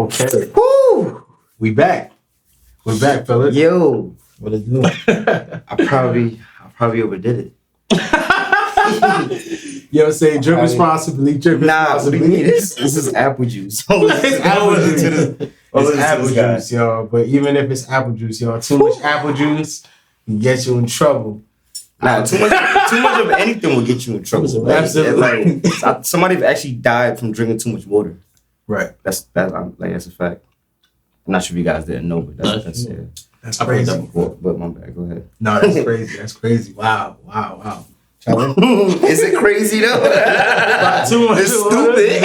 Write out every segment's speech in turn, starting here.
Okay. Woo! We back. We're back, fellas. Yo, What is doing? I probably overdid it. Yo, say drink responsibly. Drink responsibly. This is apple juice. It's apple juice. It's It's apple juice, y'all. But even if it's apple juice, y'all, too much apple juice can get you in trouble. Nah, too much of anything will get you in trouble. Absolutely. Like somebody actually died from drinking too much water. Right. That's a fact. I'm not sure if you guys didn't know, but that's it. That's I've heard crazy. that before, but my bad. Go ahead. No, that's crazy. That's crazy. Wow. Is it crazy though? Too much. It's stupid.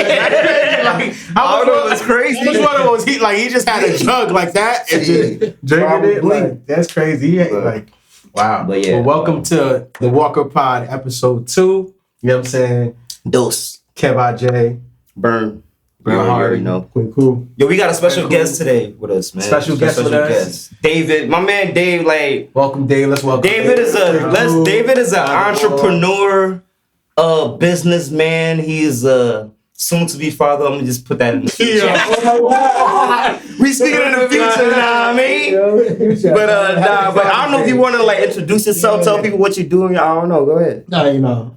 I don't know. It's crazy. Which one of those? He just had a jug like that and just drinking it. Like, that's crazy. Yeah, like, wow. But yeah. Well, welcome to the Walker Pod episode 2. You know what I'm saying? Dose. Kev IJ. Burn. You already know. Quick, cool. Yo, we got a special guest today with us, man. Special guest with us. David, my man Dave, like Welcome, Dave. Let's welcome David is an entrepreneur, businessman. He is a soon to be father. I'm gonna just put that in the future. We speaking in the future, you know what I mean? But I don't know if you wanna like introduce yourself, tell people what you're doing. I don't know. Go ahead.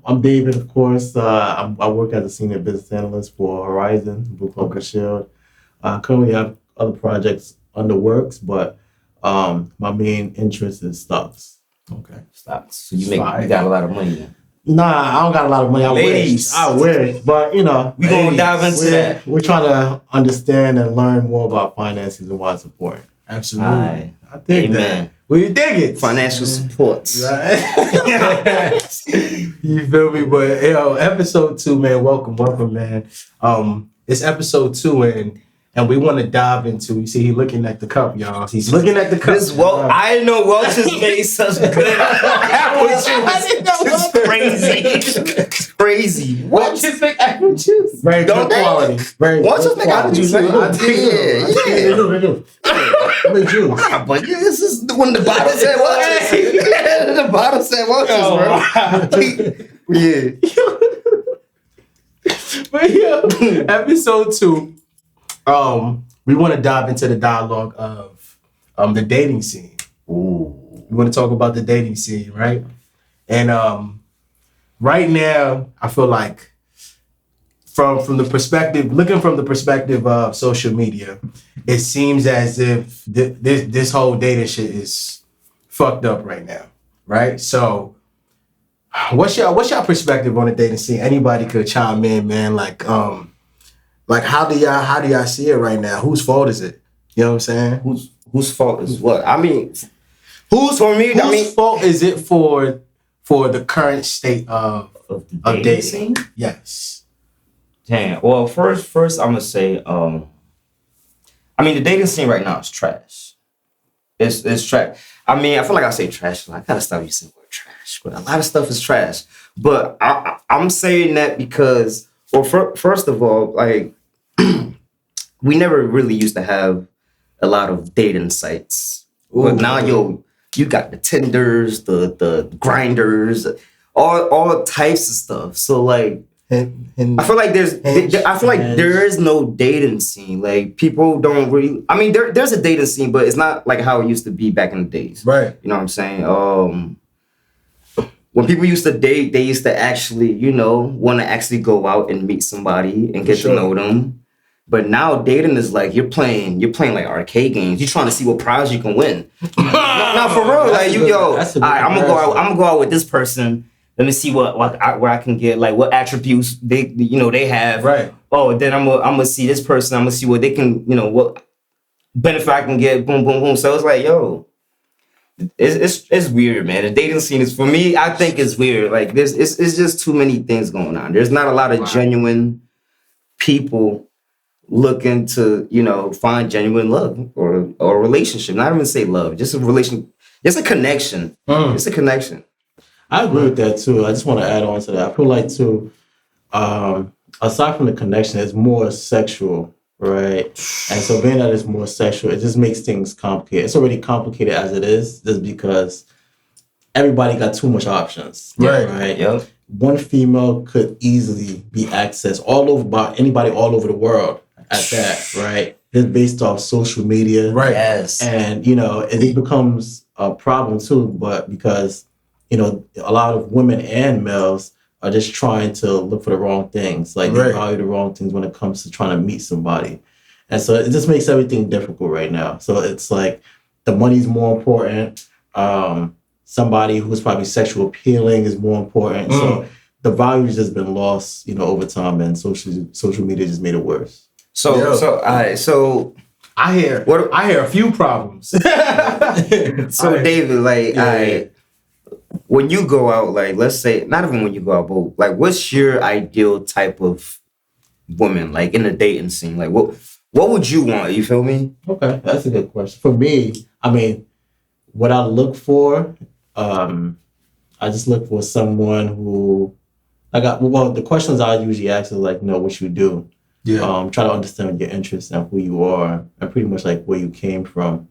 I'm David, of course. I work as a senior business analyst for Horizon, Blue Cloak Shield. I currently have other projects under works, but my main interest is stocks. Okay. Stop. So you got a lot of money then. Nah, I don't got a lot of money. I wish, but we gonna dive into that. We're trying to understand and learn more about finances and why it's important. Absolutely. Right. I dig that. Well, you dig it. Financial supports. Right. You feel me? But yo, episode 2, man. Welcome, man. It's episode 2, and we want to dive into. You see, he's looking at the cup, y'all. He's looking at the cup. I didn't know Welch has made such good apple juice. It's crazy. Welch just make apple juice. Very good quality. Very Welch good just make apple juice. They do. But this is when the bottle said Welch's. The bottle said Welch's, bro. Yeah. But yeah, episode 2. We want to dive into the dialogue of the dating scene. Ooh. We want to talk about the dating scene, right? And right now, I feel like from the perspective, looking from the perspective of social media, it seems as if this whole dating shit is fucked up right now, right? So, what's your perspective on the dating scene? Anybody could chime in, man. Like how do y'all see it right now? Whose fault is it? You know what I'm saying? Whose fault is what? I mean, whose fault is it for the current state of the dating scene? Yes. Damn. Well, first I'm gonna say, the dating scene right now is trash. It's trash. I mean, I feel like I say trash. I gotta stop using the word trash, but a lot of stuff is trash. But I'm saying that because, well, first of all, like we never really used to have a lot of dating sites. Ooh. But now, you got the Tinders, the Grinders, all types of stuff. So like, I feel like there is no dating scene. Like people don't really. I mean, there's a dating scene, but it's not like how it used to be back in the days. Right. You know what I'm saying? When people used to date, they used to actually, want to actually go out and meet somebody and get to know them. But now dating is like you're playing like arcade games. You're trying to see what prize you can win. No, for real. Like I'm gonna go out with this person. Let me see where I can get, like what attributes they have. Right. Oh, then I'm gonna see this person. I'm gonna see what they can, what benefit I can get. Boom, boom, boom. So it's like, it's weird, man. The dating scene is, for me, I think it's weird. Like it's just too many things going on. There's not a lot of genuine people looking to, find genuine love or a relationship. Not even say love, just a relation, just a connection. It's a connection. I agree with that too. I just want to add on to that. I feel like too, aside from the connection, it's more sexual, right? And so being that it's more sexual, it just makes things complicated. It's already complicated as it is, just because everybody got too much options. Right. Yep. One female could easily be accessed all over by anybody all over the world at that, right? It's based off social media. Right. Yes. And, you know, it becomes a problem too, but because, you know, a lot of women and males are just trying to look for the wrong things. Like they Right. value the wrong things when it comes to trying to meet somebody. And so it just makes everything difficult right now. So it's like the money's more important. Somebody who's probably sexual appealing is more important. So the value's just been lost, you know, over time, and social media just made it worse. So Yo. so I hear a few problems. David, like when you go out, like let's say not even when you go out, but like what's your ideal type of woman, like in the dating scene? Like what would you want? You feel me? Okay, that's a good question. For me, I mean, what I look for, I just look for someone who, the questions I usually ask is like, know what you do. Yeah. Try to understand your interests and who you are, and pretty much like where you came from.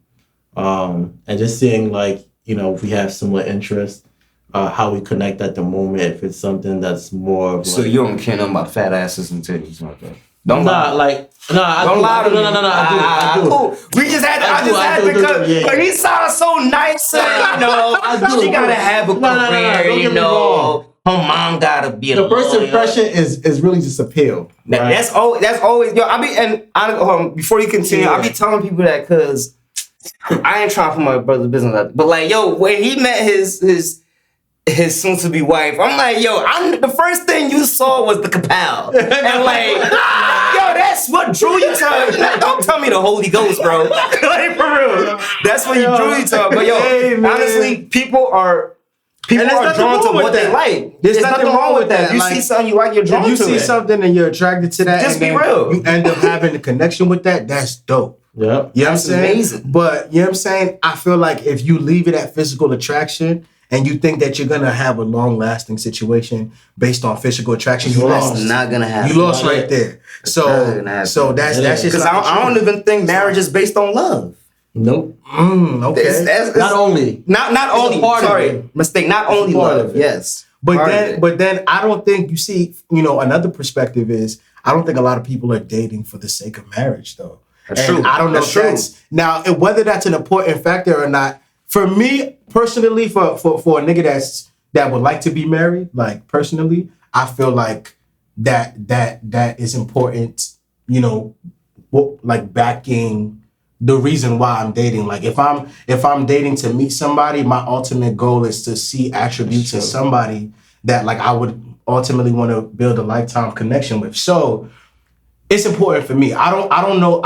And just seeing like, you know, if we have similar interests, how we connect at the moment, if it's something that's more of So like, you don't care nothing about fat asses and titties, okay? don't lie. Don't lie to me. I do. Cool. We just had to. I just had to because like, he sounds so nice. And, you know, she gotta have a career. don't You get me know, her mom gotta be a the first lawyer. impression is really just appeal. Right? That's always yo. Before you continue, I be telling people that because I ain't trying to put my brother's business out, but like yo, when he met his soon-to-be wife, I'm like, yo, the first thing you saw was the Capel. And like, yo, that's what drew you to her. Don't tell me the Holy Ghost, bro. Like, for real. That's what you drew you to her. But yo, honestly, people are drawn to what they like. There's nothing wrong with that. If you see something you like, you're drawn to it. If you see something and you're attracted to that, Just and be then real. you end up having a connection with that, that's dope. Yeah. You know what I'm saying? Amazing. But you know what I'm saying? I feel like if you leave it at physical attraction and you think that you're gonna have a long-lasting situation based on physical attraction, you lost. That's not gonna happen. You lost right there. So that's just because I don't even think marriage is based on love. Nope. Okay. It's Not only. Not only. part of Sorry, it. mistake. Not only part love. of it. Yes. But then I don't think you see, you know, another perspective is I don't think a lot of people are dating for the sake of marriage though. That's And true. I don't know That's if that's now whether that's an important factor or not. For me personally, for a nigga that would like to be married, like personally, I feel like that is important, you know, like backing the reason why I'm dating. Like if I'm dating to meet somebody, my ultimate goal is to see attributes in somebody that like I would ultimately want to build a lifetime connection with. So it's important for me. I don't know.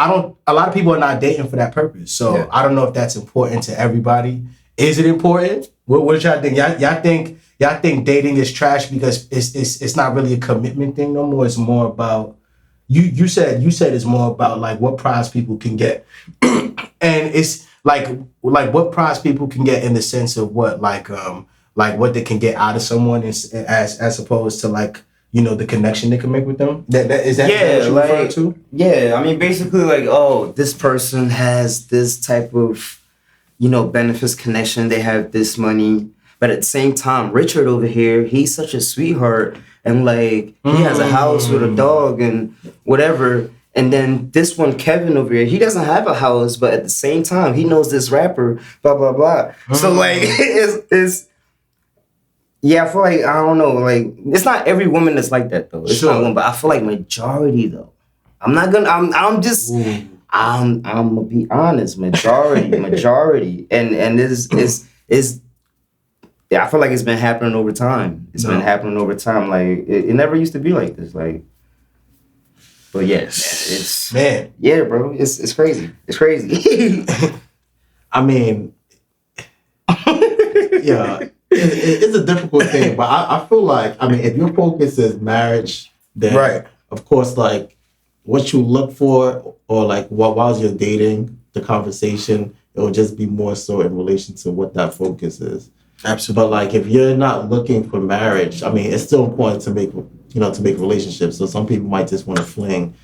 A lot of people are not dating for that purpose. So Yeah. I don't know if that's important to everybody. Is it important? What y'all think? Y'all think dating is trash because it's not really a commitment thing no more. It's more about you said it's more about like what prize people can get. And it's like what prize people can get in the sense of what like what they can get out of someone as opposed to like, you know, the connection they can make with them. That what you're referring to? Yeah, I mean, basically, like, oh, this person has this type of, you know, benefits connection. They have this money, but at the same time, Richard over here, he's such a sweetheart, and like he has a house with a dog and whatever. And then this one, Kevin over here, he doesn't have a house, but at the same time, he knows this rapper, blah blah blah. So like, it's. Yeah, I feel like, I don't know, like, it's not every woman that's like that, though. It's Sure. not one, but I feel like majority, though. I'm gonna be honest, majority. And is yeah, I feel like it's been happening over time. It's been happening over time. Like, it never used to be like this, like, but yes, Man. yeah, bro, it's crazy. It's crazy. I mean, yeah, it's a difficult thing, but I feel like, I mean, if your focus is marriage, then Right. of course, like what you look for or like while you're dating, the conversation, it will just be more so in relation to what that focus is. Absolutely. But like if you're not looking for marriage, I mean, it's still important to make relationships. So some people might just want to fling.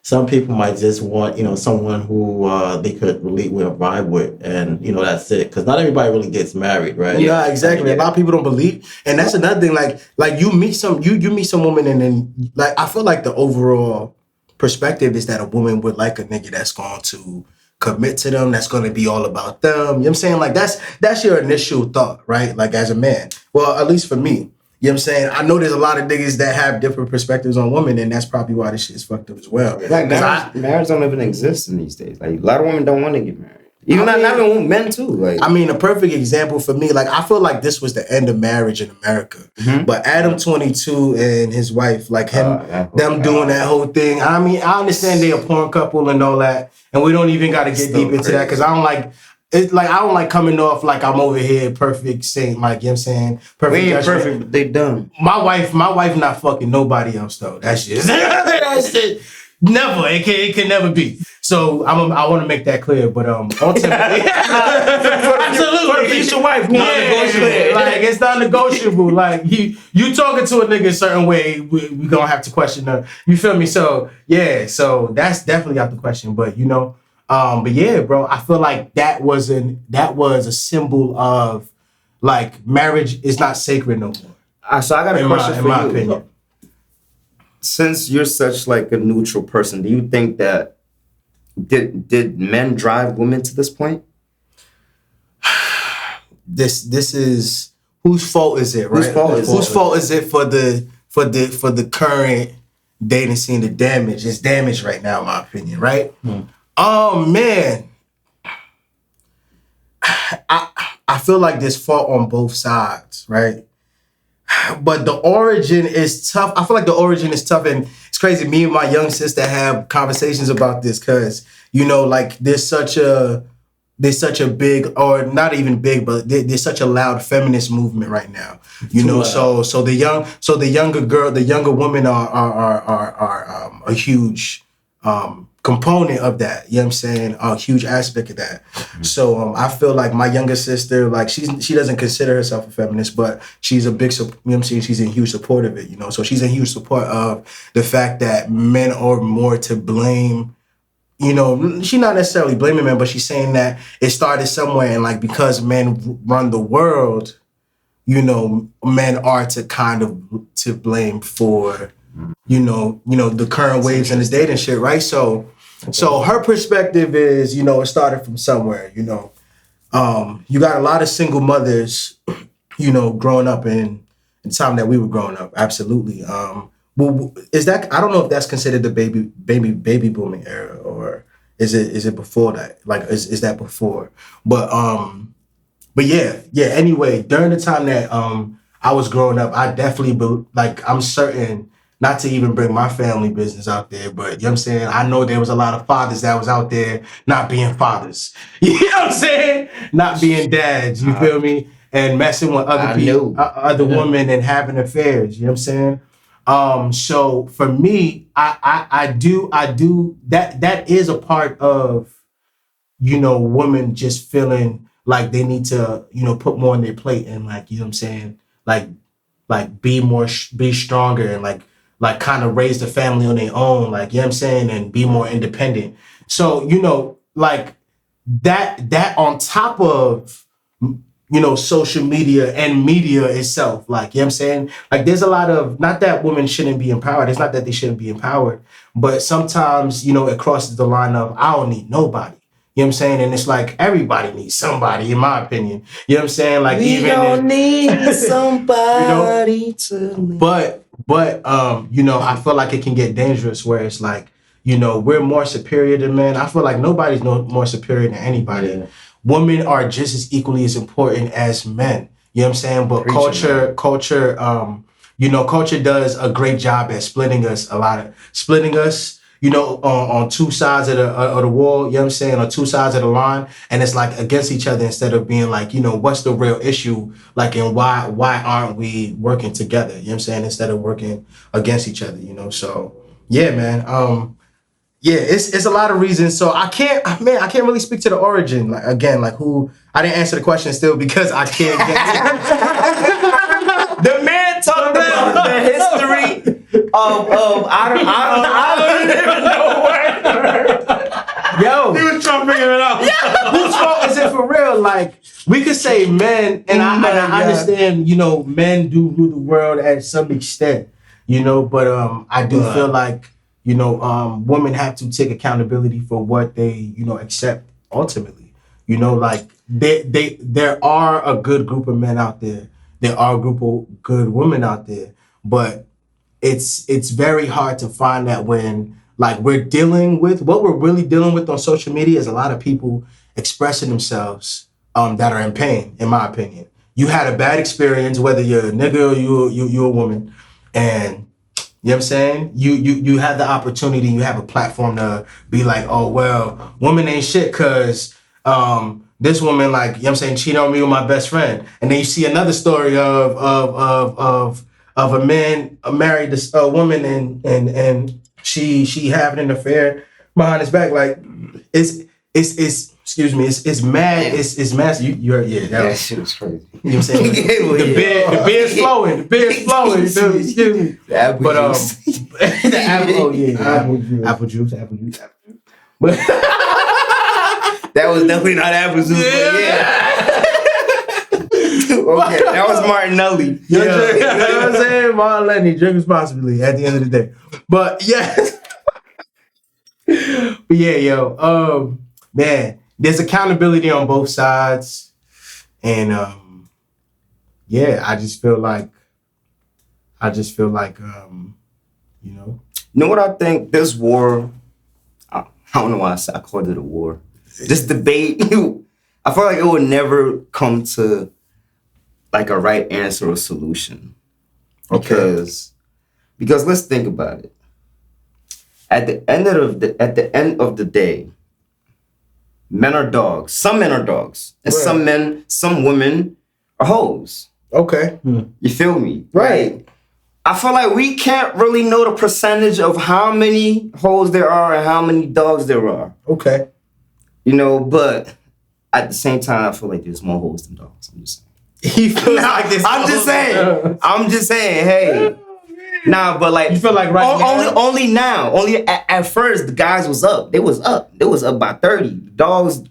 Some people might just want, you know, someone who they could relate with or vibe with, and you know, that's it. Because not everybody really gets married, right? Yeah, exactly. A lot of people don't believe, and that's another thing. Like you meet some woman, and then like I feel like the overall perspective is that a woman would like a nigga that's going to commit to them, that's going to be all about them. You know what I'm saying? Like that's your initial thought, right? Like as a man. Well, at least for me. You know what I'm saying? I know there's a lot of niggas that have different perspectives on women, and that's probably why this shit is fucked up as well. Like marriage don't even exist in these days. Like a lot of women don't want to get married. Even not even men too. Like I mean, a perfect example for me, like I feel like this was the end of marriage in America. But Adam 22 and his wife, like them doing that whole thing. I mean, I understand they're a porn couple and all that, and we don't even got to get deep into that because I don't like. It's like I don't like coming off like I'm over here perfect saying like, you know what I'm saying? Perfect. We ain't perfect, but they done. My wife not fucking nobody else though. That's just that's it. Never. It can never be. So I want to make that clear, but ultimately, absolutely, it's your wife. Yeah, like it's not negotiable. Like you talking to a nigga a certain way, we gonna have to question her. You feel me? So yeah, so that's definitely out the question. But you know. But yeah, bro, I feel like that was a symbol of like marriage is not sacred no more. So I got a question for you. In my opinion. Since you're such like a neutral person, do you think that did men drive women to this point? This is whose fault is it, right? Whose fault is it for the current dating scene? The damage is damaged right now, in my opinion, right? Oh man, I feel like there's fault on both sides, right? But the origin is tough. I feel like the origin is tough, and it's crazy. Me and my young sister have conversations about this because you know, like there's such a big, or not even big, but there's such a loud feminist movement right now. You know, so the younger women are a huge component of that, you know what I'm saying? A huge aspect of that. So I feel like my younger sister, like she doesn't consider herself a feminist, but she's a big, you know what I'm saying? She's in huge support of it, you know? So she's in huge support of the fact that men are more to blame. You know, she's not necessarily blaming men, but she's saying that it started somewhere, and like because men run the world, you know, men are to kind of to blame for you know, the current waves and the dating shit, right? So her perspective is, you know, it started from somewhere, you know. You got a lot of single mothers, you know, growing up in the time that we were growing up, absolutely. Well, is that, I don't know if that's considered the baby booming era, or is it before that? Like, is that before? But yeah. Anyway, during the time that I was growing up, I definitely I'm certain. Not to even bring my family business out there, but you know what I'm saying? I know there was a lot of fathers that was out there not being fathers. You know what I'm saying? Not being dads, you feel me? And messing with other people, other women and having affairs, you know what I'm saying? So for me, I do that is a part of, you know, women just feeling like they need to, you know, put more on their plate and like, you know what I'm saying? Like be stronger and like kind of raise the family on their own, like, you know what I'm saying, and be more independent. So, you know, like that on top of, you know, social media and media itself, like, you know what I'm saying? Like there's a lot of, not that women shouldn't be empowered, it's not that they shouldn't be empowered, but sometimes, you know, it crosses the line of, I don't need nobody. You know what I'm saying? And it's like everybody needs somebody, in my opinion. You know what I'm saying? Like we don't need somebody you know? To But you know, I feel like it can get dangerous where it's like, you know, we're more superior than men. I feel like nobody's more superior than anybody. Yeah. Women are just as equally as important as men. You know what I'm saying? But culture, you know, culture does a great job at splitting us, you know, on two sides of the wall, you know what I'm saying, on two sides of the line, and it's like against each other instead of being like, you know, what's the real issue, like, and why aren't we working together, you know what I'm saying, instead of working against each other, you know. So yeah, man, yeah, it's a lot of reasons. So I can't really speak to the origin, like, again, like who, I didn't answer the question still because I can't get the man talked about the history of I don't even know where. Yo, he was trying to figure it out. Whose fault is it for real? Like we could say men, and I understand. You know, men do rule the world at some extent. You know, but I do feel like women have to take accountability for what they, accept ultimately. Like there are a good group of men out there. There are a group of good women out there, but it's very hard to find that when like we're dealing with what we're really dealing with on social media is a lot of people expressing themselves that are in pain, in my opinion. You had a bad experience, whether you're a nigga or you're a woman, and you know what I'm saying? You have the opportunity, you have a platform to be like, oh well, woman ain't shit because this woman, like, you know what I'm saying, cheated on me with my best friend. And then you see another story of a man married this woman and she having an affair behind his back. Like it's excuse me, it's mad, it's massive. That shit was crazy. You know what I'm saying? The beer's flowing. The beer's flowing. You feel me? Excuse me. The apple juice. The apple. Oh yeah. Apple juice. But that was definitely not apple juice. But yeah. Okay, that was Martinelli. You know what I'm saying? Martin Lenny, drink responsibly at the end of the day. But yeah. But yeah, yo. Man, there's accountability on both sides. And yeah, I just feel like you know. You know what I think? This war, I don't know why I called it a war. This debate, I feel like it would never come to like a right answer or solution. Because let's think about it. At the end of the day, men are dogs. Some men are dogs. And some women are hoes. Okay. You feel me? Right. I feel like we can't really know the percentage of how many hoes there are and how many dogs there are. Okay. But at the same time, I feel like there's more hoes than dogs. I'm just saying. He feels like this. I'm just saying, hey. Nah, but like you feel like only now. Only at first the guys was up. They was up by 30. Guys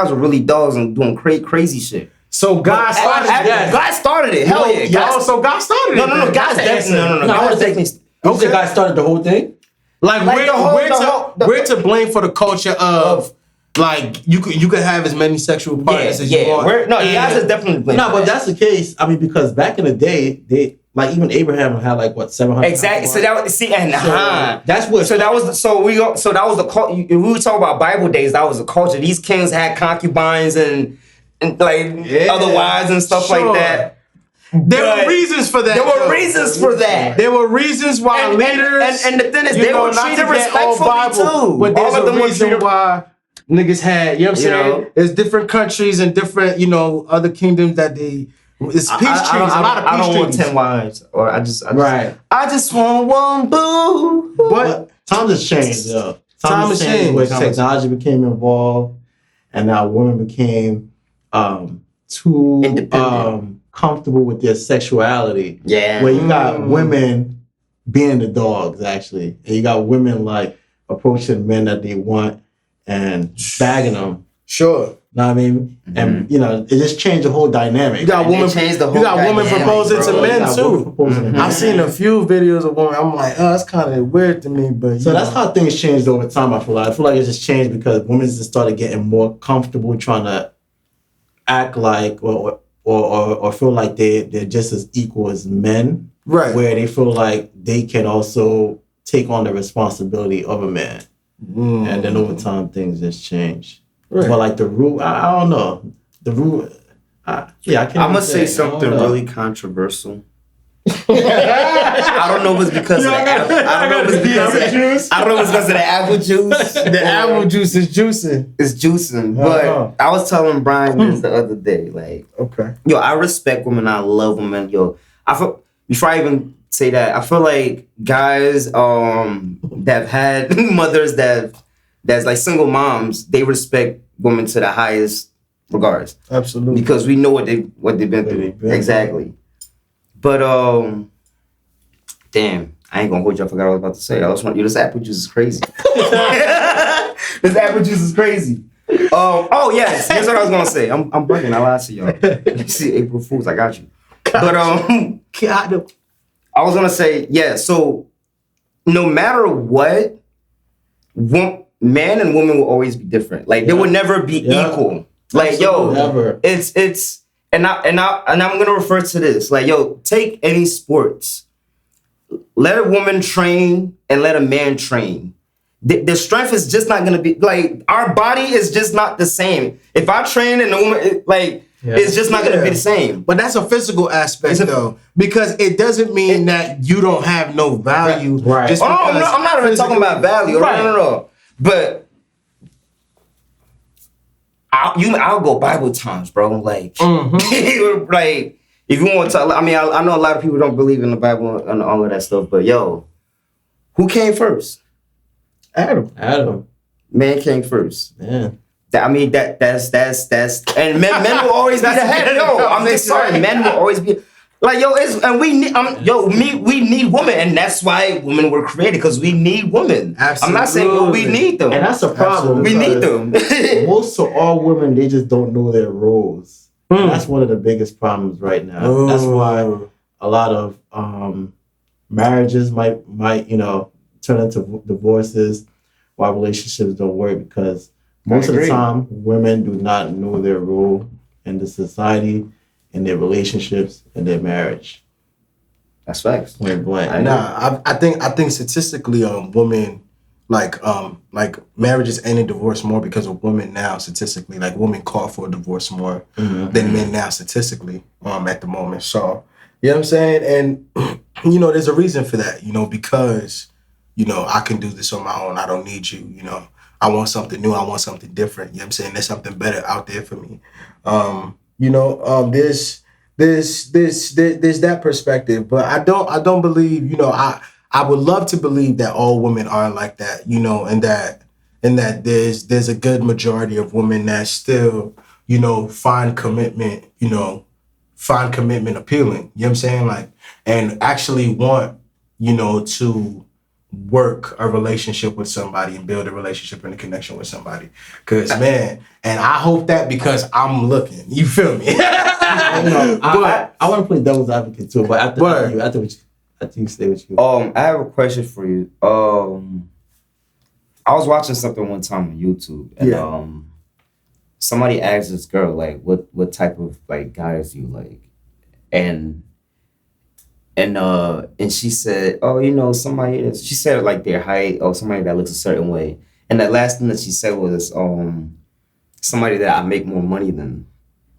were really dogs and doing crazy shit. So God started it. God started it. Hell yeah. So God started it. No. Guys definitely. I was thinking. Okay, God started the whole thing. Like we're to blame for the culture of like you could have as many sexual partners as you want. Guys is definitely blame. No, but that's the case. I mean, because back in the day, they like even Abraham had like what 700. Exactly. So that was that's what. So that was that was the culture. We were talking about Bible days. That was the culture. These kings had concubines and like other wives and stuff like that. There were reasons for that. There were reasons why leaders. And the thing is, they were treated respectfully too. But there's a reason why niggas had. You know what I'm saying? There's different countries and different other kingdoms that they. It's peace treaties. A lot of peace treaties. I don't want 10 wives, or I just want one boo. But times has changed, though. Times has changed where technology became involved, and now women became too comfortable with their sexuality. Yeah. Where you got women being the dogs, actually, and you got women like approaching men that they want and bagging them. Sure. Know what I mean? Mm-hmm. And it just changed the whole dynamic. You got women proposing to men too. I've seen a few videos of women. I'm like, oh, that's kind of weird to me. But so that's how things changed over time. I feel like it just changed because women just started getting more comfortable trying to act like or feel like they're just as equal as men. Right. Where they feel like they can also take on the responsibility of a man. And then over time things just change. Right. But like the rule, I don't know. The rule, I can't. I'm gonna say something really controversial. I don't know if it's because of the apple. I don't know if it's because of the apple juice. The apple juice is juicing. It's juicing. But I was telling Brian this the other day, like, yo, I respect women. I love women. Yo, before I even say that, I feel like guys that have had mothers that's like single moms, they respect women to the highest regards. Absolutely. Because we know what they've been through. Exactly. But damn, I ain't gonna hold you. I forgot what I was about to say. I just want you. This apple juice is crazy. This apple juice is crazy. Oh yes, here's what I was gonna say. I'm bugging. I lied to y'all. You see, April Fools, I got you. But I was gonna say, yeah. So no matter what, man and woman will always be different. Like they will never be equal. Like Never. it's and I'm gonna refer to this. Like take any sports. Let a woman train and let a man train. The strength is just not gonna be like our body is just not the same. If I train and the woman it's just not gonna be the same. But that's a physical aspect though, because it doesn't mean that you don't have no value. Right. Just I'm not even talking about value. Right. No. But I'll go Bible times, bro. Like, like if you want to, I mean, I know a lot of people don't believe in the Bible and all of that stuff, but who came first? Adam. Man came first. Yeah. I mean that's and men will always be the head. I'm just sorry, men will always be like we need women, and that's why women were created because we need women. Absolutely. I'm not saying we need them, And that's a problem. we need them. Most of all women, they just don't know their roles. And that's one of the biggest problems right now. That's why a lot of marriages might turn into divorces, why relationships don't work, because most of the time women do not know their role in the society, in their relationships, in their marriage. That's facts. Point blank. I think statistically, women like marriages end in divorce more because of women now. Statistically, like women call for a divorce more than men now. Statistically, at the moment. So you know what I'm saying, and there's a reason for that. Because I can do this on my own. I don't need you. I want something new. I want something different. You know what I'm saying? There's something better out there for me. There's that perspective, but I don't believe, I would love to believe that all women are like that, and that there's a good majority of women that still, find commitment appealing. You know what I'm saying? Like, and actually want, to work a relationship with somebody and build a relationship and a connection with somebody. Cause man, and I hope that because I'm looking, you feel me? I want to play devil's advocate too, but after you stay with you. I have a question for you. I was watching something one time on YouTube, and somebody asked this girl like, what type of like guys do you like, and she said, somebody. She said like their height or somebody that looks a certain way, and the last thing that she said was somebody that I make more money than.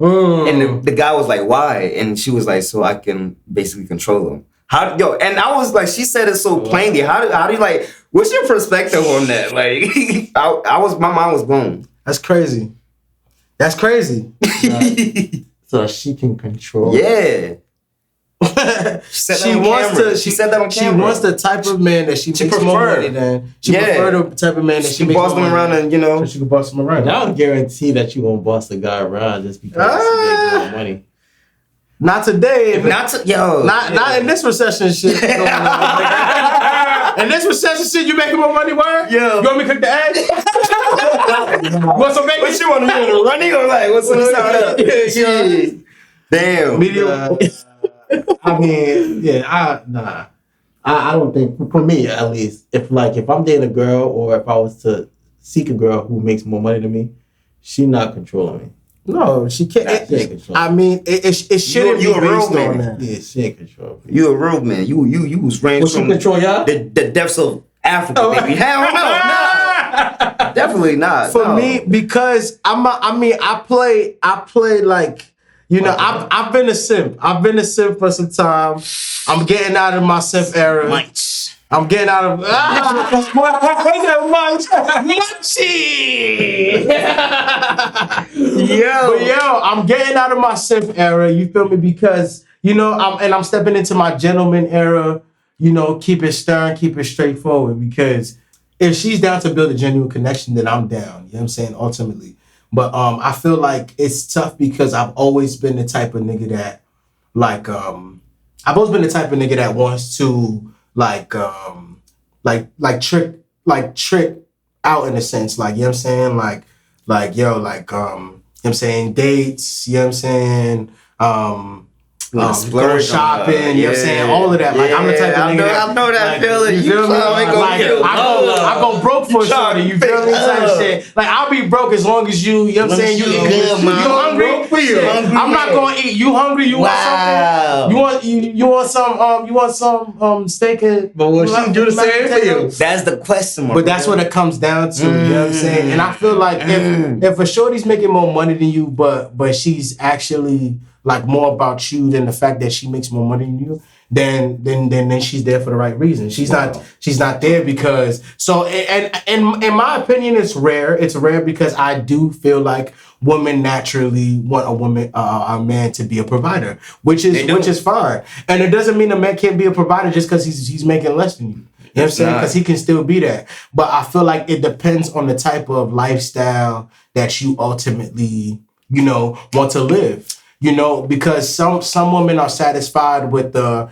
And the guy was like, why? And she was like, so I can basically control them. And I was like, she said it so plainly. How do you like? What's your perspective on that? Like, my mind was blown. That's crazy. So she can control. Yeah. She said that on camera. She wants the type of man that she makes more money than. She prefer the type of man that she makes boss them around and so she can boss them around. I don't guarantee that you won't boss a guy around just because he makes more money. Not today. Not in this recession shit. In this recession shit, you making more money, word? Yeah. You want me to cook the egg? Want some bacon? What you want to do? Running or like what's up? Yeah. Damn. Medium. I mean, I don't think, for me at least, if I'm dating a girl or if I was to seek a girl who makes more money than me, she's not controlling me. No, she can't. She ain't control. I mean, it shouldn't be based on that. Yeah, she ain't control me. You a real man. You was raised from control y'all? the depths of Africa, baby. Hell no, nah. Definitely not. For me, because I play like. I've been a simp. I've been a simp for some time. I'm getting out of my simp era. I'm getting out of. I'm getting out of my simp era. You feel me? Because I'm stepping into my gentleman era. Keep it stern, keep it straightforward. Because if she's down to build a genuine connection, then I'm down. You know what I'm saying? Ultimately. But I feel like it's tough because I've always been the type of nigga that wants to trick out in a sense, like, you know what I'm saying? Like you know what I'm saying, dates, you know what I'm saying? wanna Go splurge on shopping, her. you know what I'm saying? All of that. Like, I'm the type of I nigga know, I know that like, feeling. you You feel me? trying to go Like, get a I go broke for a shorty, you feel me? Type love. shit. Like, I'll be broke as long as you know what I'm saying? You you eat good, man. You hungry? Broke for you. Shit. Hungry, I'm not yeah. gonna eat. You hungry? You want something? You want some steak and But will she do the same for you? That's the question, but that's what it comes down to, you know what I'm saying? And I feel like if a shorty's making more money than you, but she's actually like more about you than the fact that she makes more money than you, then she's there for the right reason. She's not there because and in my opinion, it's rare. It's rare because I do feel like women naturally want a man to be a provider, which is fine. And it doesn't mean a man can't be a provider just because he's making less than you. You know what I'm saying? Because he can still be that. But I feel like it depends on the type of lifestyle that you ultimately, want to live. Because some women are satisfied with a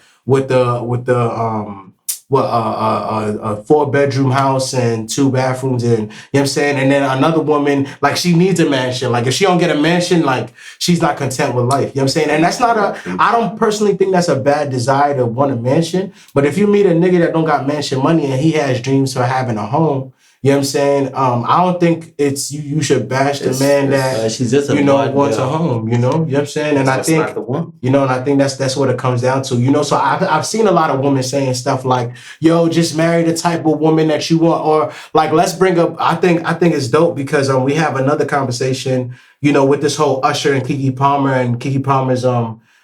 4-bedroom house and 2 bathrooms, and you know what I'm saying? And then another woman, like, she needs a mansion. Like, if she don't get a mansion, like, she's not content with life. You know what I'm saying? And that's not I don't personally think that's a bad desire to want a mansion. But if you meet a nigga that don't got mansion money and he has dreams for having a home, you know what I'm saying? I don't think it's you should bash the man that she's just a wants a home. You know what I'm saying? And I think and I think that's what it comes down to. So I've seen a lot of women saying stuff like, "Yo, just marry the type of woman that you want," or like, let's bring up. I think it's dope because we have another conversation. With this whole Usher and Keke Palmer and Keke Palmer's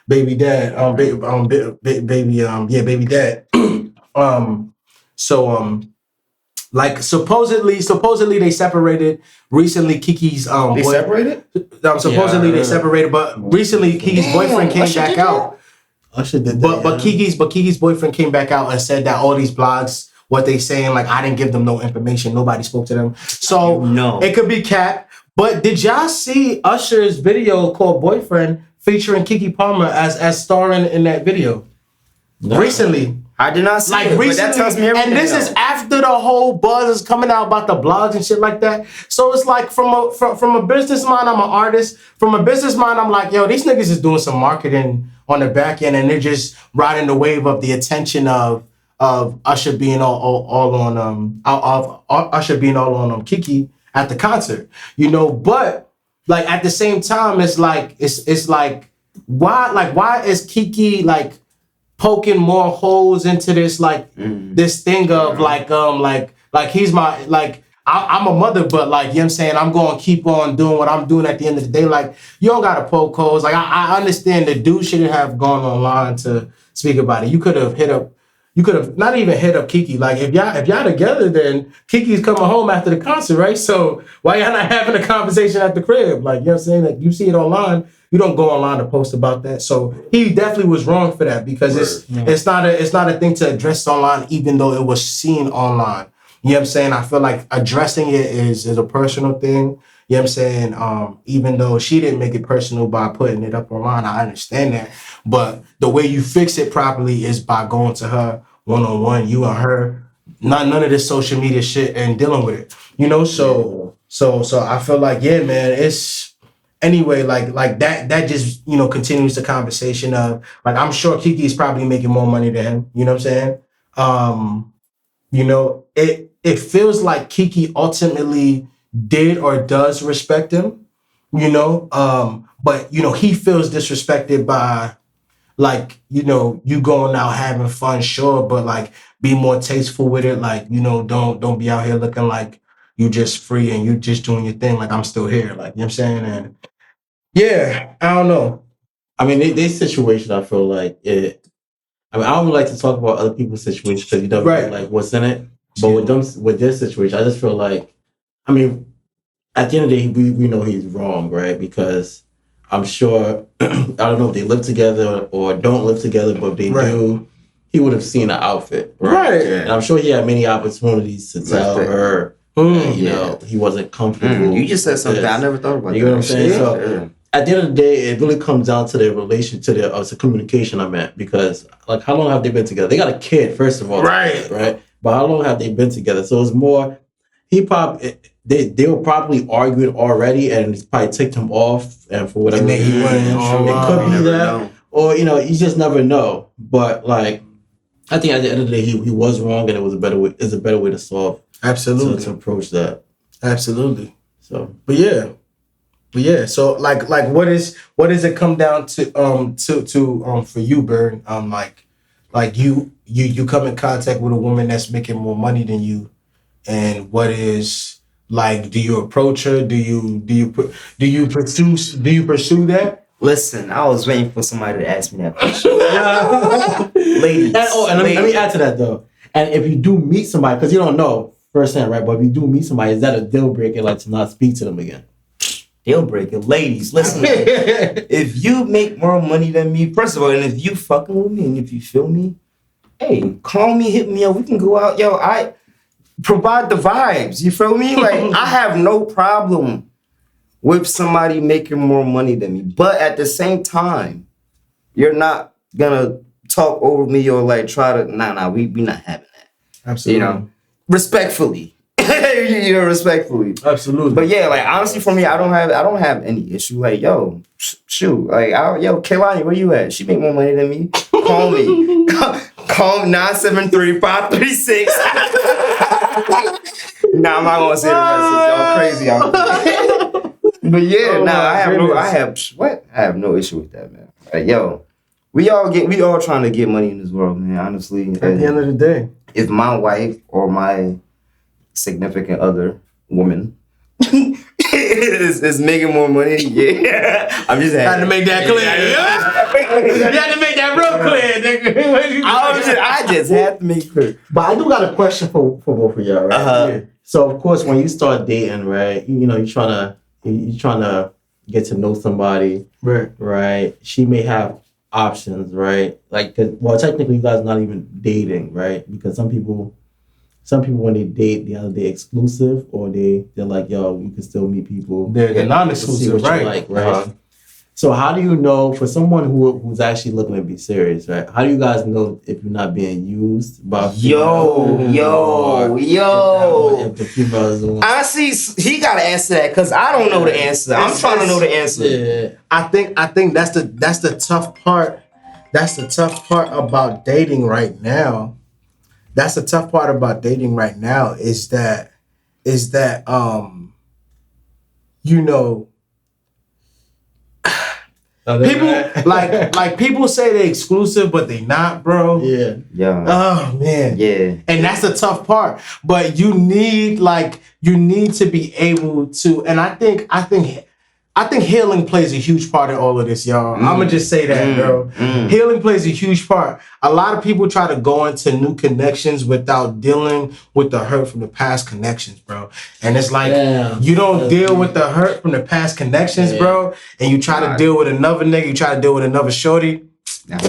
baby dad, baby dad. Like, supposedly they separated recently. Kiki's They separated? Supposedly they separated, but recently Kiki's boyfriend came back out. Usher did that. But Kiki's boyfriend came back out and said that all these blogs, what they saying, like, I didn't give them no information. Nobody spoke to them. So it could be cat. But did y'all see Usher's video called Boyfriend featuring Keke Palmer as starring in that video? No. Recently. I did not see it, recently, but that tells me everything. And this is after the whole buzz is coming out about the blogs and shit like that. So it's like, from a business mind, I'm an artist. From a business mind, I'm like, yo, these niggas is doing some marketing on the back end, and they're just riding the wave of the attention of Usher being all on Usher being all on Keke at the concert. But like, at the same time, it's like why is Keke like poking more holes into this, like, this thing of like he's my, like, I'm a mother, but, like, you know what I'm saying, I'm going to keep on doing what I'm doing at the end of the day. Like, you don't got to poke holes. Like, I understand the dude shouldn't have gone online to speak about it. You could have not even hit up Keke. Like, if y'all together, then Kiki's coming home after the concert, right? So why y'all not having a conversation at the crib? Like, you know what I'm saying? Like, you see it online. You don't go online to post about that. So he definitely was wrong for that, because it's not a thing to address online, even though it was seen online. You know what I'm saying? I feel like addressing it is a personal thing. You know what I'm saying? Even though she didn't make it personal by putting it up online, I understand that. But the way you fix it properly is by going to her one-on-one, you and her, none of this social media shit, and dealing with it. So I feel like, yeah, man, it's anyway, like that just, continues the conversation of, like, I'm sure Keke is probably making more money than him. You know what I'm saying? It feels like Keke ultimately did or does respect him, but he feels disrespected by, like, you going out having fun, sure, but, like, be more tasteful with it. Like, don't be out here looking like you just free and you just doing your thing. Like, I'm still here. Like, you know what I'm saying? And yeah, I don't know. I mean, they situation, I feel like it. I mean, I don't like to talk about other people's situations because you don't know, like, what's in it. But with their situation, I just feel like, I mean, at the end of the day, we know he's wrong, right? Because I'm sure, I don't know if they live together or don't live together, but if they do, he would have seen the outfit, right? Yeah. And I'm sure he had many opportunities to tell her, that, he wasn't comfortable. You just said something I never thought about. You know what I'm saying? So at the end of the day, it really comes down to their relation, to their communication, I meant. Because, like, how long have they been together? They got a kid, first of all. Right? But how long have they been together? So it's more, they were probably arguing already, and it's probably ticked him off, and for whatever reason, it could be that. or you just never know. But like, I think at the end of the day, he was wrong, and it was a better way. Is a better way to solve. Absolutely. To approach that. Absolutely. So, but yeah. So like what does it come down to for you, Burn? Like you come in contact with a woman that's making more money than you, and what is like? Do you approach her? Do you pursue that? Listen, I was waiting for somebody to ask me that question. Ladies. Let me add to that though. And if you do meet somebody, because you don't know firsthand, right? But if you do meet somebody, is that a deal breaker, like to not speak to them again? Deal breaker. Ladies, listen. If you make more money than me, first of all, and if you fucking with me, and if you feel me, hey, call me, hit me up. We can go out. Yo, I provide the vibes. You feel me? Like, I have no problem with somebody making more money than me. But at the same time, you're not gonna talk over me or like try to we not having that. Absolutely. Respectfully. Respectfully. Absolutely. But yeah, like honestly for me, I don't have any issue. Like, yo, shoot. Like, Kaylani, where you at? She make more money than me. Call me. Call 973-536. Nah, I'm not gonna say the rest. Y'all crazy out there. But yeah, I have no issue with that, man. Like, yo, we all trying to get money in this world, man. Honestly, at the end of the day, if my wife or my significant other woman is making more money, yeah, I'm just had to make that clear. You had to make that real clear, nigga. I just had to make clear. But I do got a question for both of y'all, right? Yeah. So of course, when you start dating, right, you're trying to get to know somebody, right? She may have options, right? Like, technically, you guys are not even dating, right? Because some people when they date, they either exclusive or they're like, yo, you can still meet people. They're non-exclusive, right? Like, right? So how do you know, for someone who's actually looking to be serious, right? How do you guys know if you're not being used by yo? If the female is the one? Honestly, he gotta answer that because I don't know the answer. I'm trying to know the answer. Yeah. I think that's the tough part. That's the tough part about dating right now. That's the tough part about dating right now is that people like people say they're exclusive, but they not, bro. Yeah. Oh man. Yeah. And that's the tough part. But you need to be able to, and I think healing plays a huge part in all of this, y'all. I'm gonna just say that, bro. Healing plays a huge part. A lot of people try to go into new connections without dealing with the hurt from the past connections, bro. And it's like you don't deal with the hurt from the past connections, bro. And you try to deal with another nigga, you try to deal with another shorty. And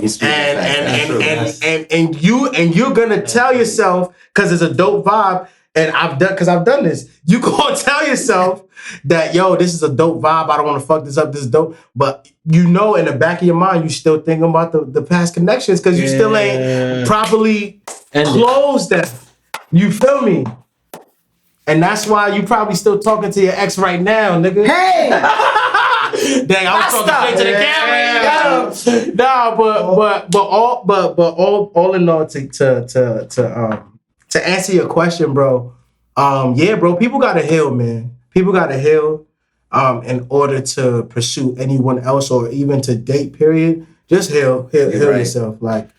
you're gonna tell yourself, because it's a dope vibe, and I've done this. You gonna tell yourself that, yo, this is a dope vibe. I don't want to fuck this up. This is dope. But in the back of your mind, you still thinking about the past connections because you still ain't properly closed them. You feel me? And that's why you probably still talking to your ex right now, nigga. Hey! Dang, I was talking straight to the camera. Nah, but all in all, to answer your question, bro. Yeah, bro. People gotta heal, man. People gotta heal, in order to pursue anyone else or even to date. Period. Just heal yourself. Like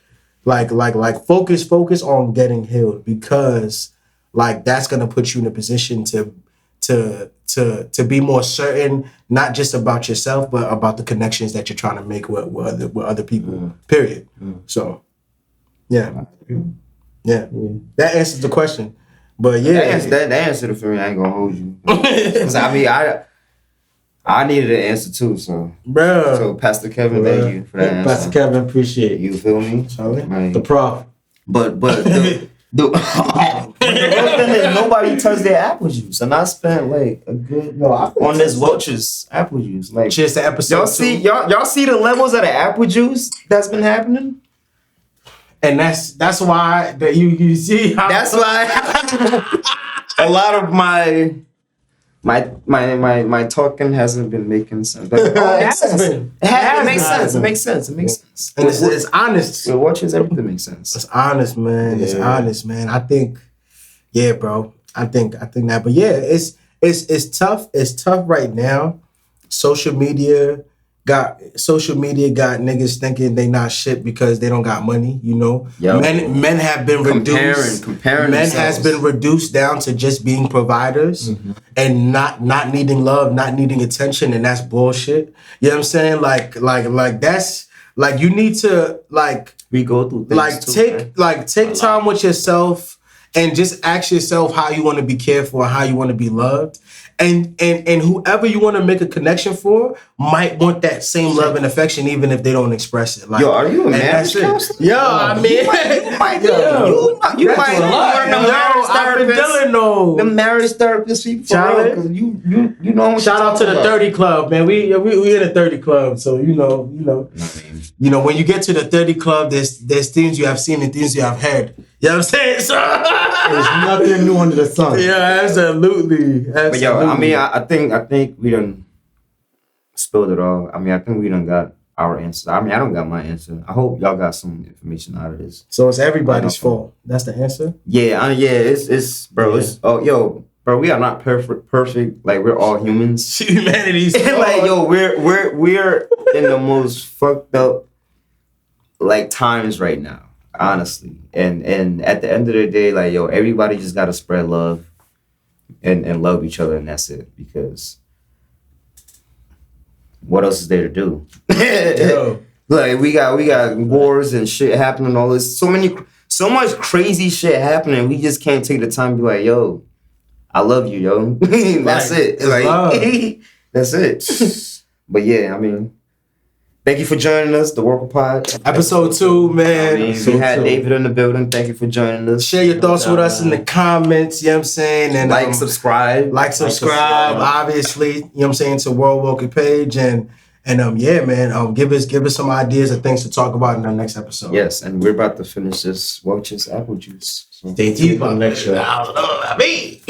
focus on getting healed, because like that's gonna put you in a position to be more certain, not just about yourself, but about the connections that you're trying to make with other people. Period. So, yeah. That answers the question. But yeah, that answer for me, I ain't gonna hold you. Cause I mean, I needed an answer too. So, bro. So Pastor Kevin, thank you for that answer. Pastor Kevin, appreciate you. Feel me? Like, the prof. But the real thing is nobody touched their apple juice, and I spent like a good on this Welch's apple juice. Like, just the episode. Y'all see the levels of the apple juice that's been happening. And that's why that you see how that's why a lot of my my talking hasn't been making sense. Like, It has been. It makes sense. It makes sense. It makes sense. And it's honest. With watches, everything makes sense. It's honest, man. It's honest, man. I think, yeah, bro. I think that. But yeah, it's tough. It's tough right now. Social media got niggas thinking they not shit because they don't got money. You know, Yo. Men have been reduced. Comparing Men themselves. has been reduced down to just being providers and not needing love, not needing attention, and that's bullshit. You know what I'm saying? Like that's like you need to like We go through things take time with yourself and just ask yourself how you want to be cared for and how you want to be loved. And whoever you want to make a connection for might want that same love and affection even if they don't express it. Like, Yo, are you a and marriage that's it. counselor? Yo, I mean, You might be one of them marriage I've been therapists. dealing though. The marriage therapist people, for Charlie? real, 'cause you know. what Shout you're out to the talking about. 30 Club, man. We in the 30 Club, so you know. You know, when you get to the 30 Club, there's things you have seen and things you have heard. You know what I'm saying? So, There's nothing new under the sun. yeah, absolutely. But yo, I mean, I think we done spilled it all. I mean, I think we done got our answer. I mean, I don't got my answer. I hope y'all got some information out of this. So it's everybody's fault. That's the answer. Yeah, it's bro. It's bro. We are not perfect. Like we're all humans. Humanity's Like yo, we're in the most fucked up like times right now, honestly. And at the end of the day, like yo, everybody just gotta spread love and love each other, and that's it. Because what else is there to do? Yo. Like we got wars and shit happening, all this, so much crazy shit happening. We just can't take the time to be like, yo, I love you, yo. That's Right. it. It's Like love. that's it. But yeah, I mean, thank you for joining us, the Worker Pod. Episode 2, I man. mean, we had David in the building. Thank you for joining us. Share your thoughts with us in the comments, you know what I'm saying? And Like, subscribe. subscribe, obviously, you know what I'm saying, to World Woken page and yeah, man, give us some ideas and things to talk about in our next episode. Yes, and we're about to finish this Welch's apple juice. So. Stay tuned for the next show. I don't know, I mean.